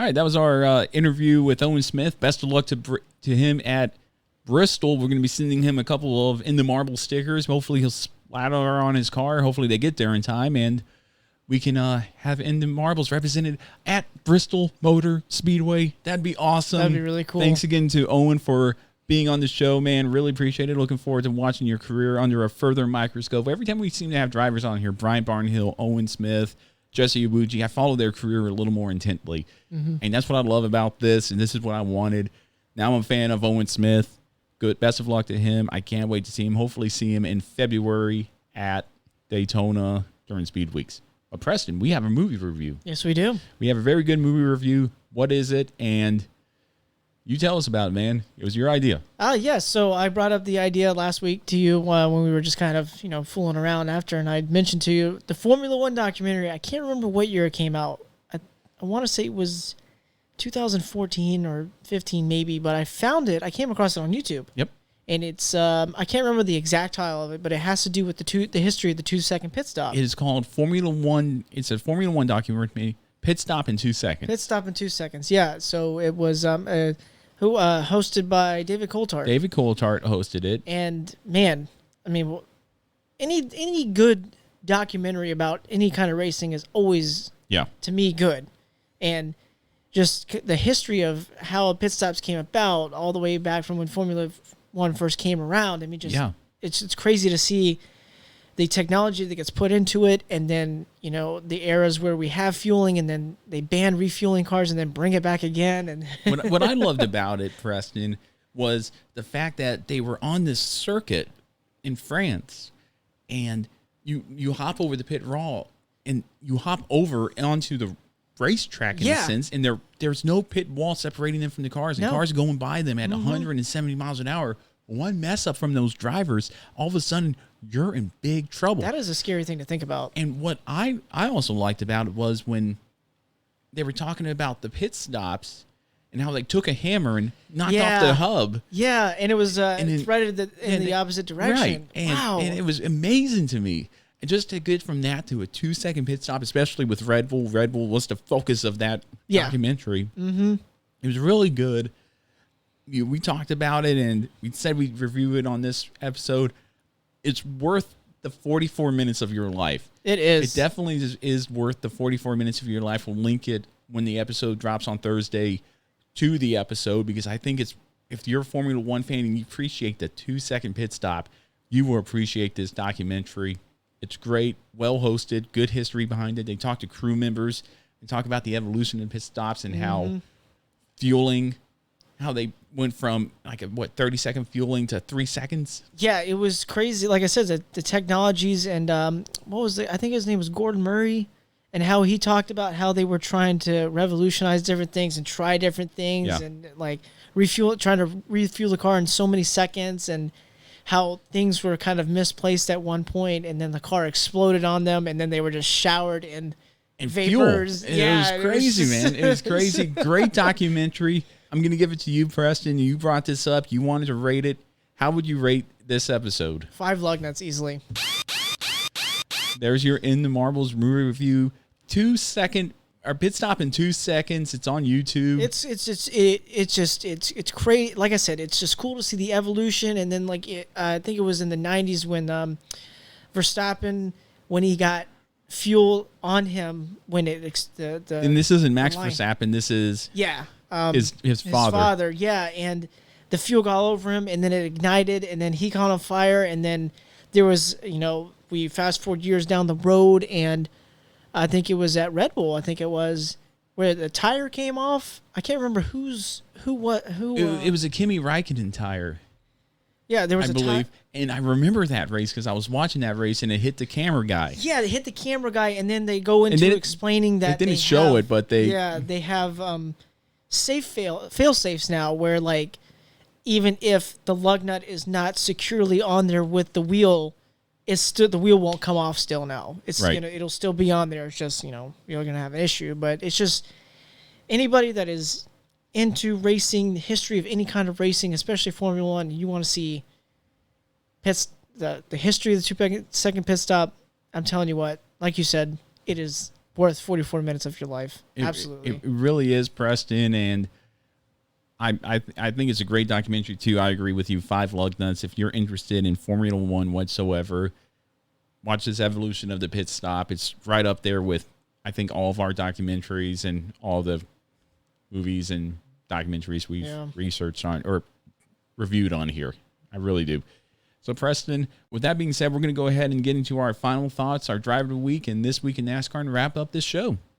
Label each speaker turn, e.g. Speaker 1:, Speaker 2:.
Speaker 1: right, that was our interview with Owen Smith. Best of luck to him at Bristol. We're going to be sending him a couple of In the Marble stickers. Hopefully he'll splatter on his car. Hopefully they get there in time, and we can have In the Marbles represented at Bristol Motor Speedway. That'd be awesome.
Speaker 2: That'd be really cool.
Speaker 1: Thanks again to Owen for being on the show, man. Really appreciate it. Looking forward to watching your career under a further microscope. Every time we seem to have drivers on here, Brian Barnhill, Owen Smith, Jesse Iwuji, I follow their career a little more intently. And that's what I love about this, and this is what I wanted. Now I'm a fan of Owen Smith. Good. Best of luck to him. I can't wait to see him. Hopefully see him in February at Daytona during Speed Weeks. But Preston, we have a movie review.
Speaker 2: Yes, we do.
Speaker 1: We have a very good movie review. What is it? And you tell us about it, man. It was your idea.
Speaker 2: Yes. So I brought up the idea last week to you when we were just kind of, fooling around after, and I mentioned to you the Formula One documentary. I can't remember what year it came out. I want to say it was 2014 or 15 maybe, but I found it. I came across it on YouTube.
Speaker 1: Yep.
Speaker 2: And it's I can't remember the exact title of it, but it has to do with the history of the 2-second pit stop.
Speaker 1: It is called Formula One. It's a Formula One documentary. Pit Stop in 2 Seconds.
Speaker 2: Pit Stop in 2 Seconds. Yeah. So it was hosted by David Coulthard.
Speaker 1: David Coulthard hosted it.
Speaker 2: And man, I mean, any good documentary about any kind of racing is always, to me, good. And just the history of how pit stops came about, all the way back from when Formula One first came around. I mean, it's crazy to see the technology that gets put into it, and then the eras where we have fueling, and then they ban refueling cars, and then bring it back again. And
Speaker 1: what I loved about it, Preston, was the fact that they were on this circuit in France, and you hop over the pit wall, and you hop over onto the racetrack in a sense, and there's no pit wall separating them from the cars, and cars going by them at 170 miles an hour. One mess up from those drivers, all of a sudden you're in big trouble.
Speaker 2: That is a scary thing to think about.
Speaker 1: And what I also liked about it was when they were talking about the pit stops and how they took a hammer and knocked off the hub.
Speaker 2: Yeah, and it was threaded in the opposite direction.
Speaker 1: Right.
Speaker 2: Wow.
Speaker 1: And it was amazing to me. And just to get from that to a 2-second pit stop, especially with Red Bull. Red Bull was the focus of that documentary. Mm-hmm. It was really good. We talked about it, and we said we'd review it on this episode. It's worth the 44 minutes of your life.
Speaker 2: It is.
Speaker 1: It definitely is worth the 44 minutes of your life. We'll link it when the episode drops on Thursday to the episode, because I think if you're a Formula One fan and you appreciate the 2-second pit stop, you will appreciate this documentary. It's great, well hosted, good history behind it. They talk to crew members and talk about the evolution of pit stops and how fueling, how they went from 30-second fueling to 3 seconds.
Speaker 2: Yeah, it was crazy. Like I said, the technologies, and I think his name was Gordon Murray, and how he talked about how they were trying to revolutionize different things and try different things and trying to refuel the car in so many seconds, and how things were kind of misplaced at one point, and then the car exploded on them, and then they were just showered in vapors.
Speaker 1: Fuel. It was crazy, man. It was crazy. Great documentary. I'm going to give it to you, Preston. You brought this up. You wanted to rate it. How would you rate this episode? 5
Speaker 2: lug nuts easily.
Speaker 1: There's your In the Marbles movie review. 2-second our pit stop in 2 seconds. It's on YouTube.
Speaker 2: It's crazy. Like I said, it's just cool to see the evolution. And then I think it was in the 90s when Verstappen, when he got fuel on him, when and
Speaker 1: this isn't Max Verstappen. This is his father.
Speaker 2: Yeah, and the fuel got all over him, and then it ignited, and then he caught on fire, and then there was we fast forward years down the road, and I think it was at Red Bull. I think it was where the tire came off. I can't remember who.
Speaker 1: It was a Kimi Räikkönen tire.
Speaker 2: Yeah, there was
Speaker 1: I believe, and I remember that race because I was watching that race, and it hit the camera guy.
Speaker 2: Yeah, they hit the camera guy, and then they go into explaining that
Speaker 1: they didn't show it, but they
Speaker 2: they have fail safes now, where even if the lug nut is not securely on there with the wheel, it's still, the wheel won't come off still now. It's right. It'll still be on there. It's just, you're going to have an issue. But it's just anybody that is into racing, the history of any kind of racing, especially Formula One, you want to see the history of the 2 second pit stop. I'm telling you what, like you said, it is worth 44 minutes of your life. Absolutely.
Speaker 1: It really is, Preston, and I think it's a great documentary too. I agree with you. 5 lug nuts. If you're interested in Formula One whatsoever, watch this evolution of the pit stop. It's right up there with, I think, all of our documentaries and all the movies and documentaries we've researched on or reviewed on here. I really do. So, Preston, with that being said, we're going to go ahead and get into our final thoughts, our driver of the week, and this week in NASCAR, and wrap up this show.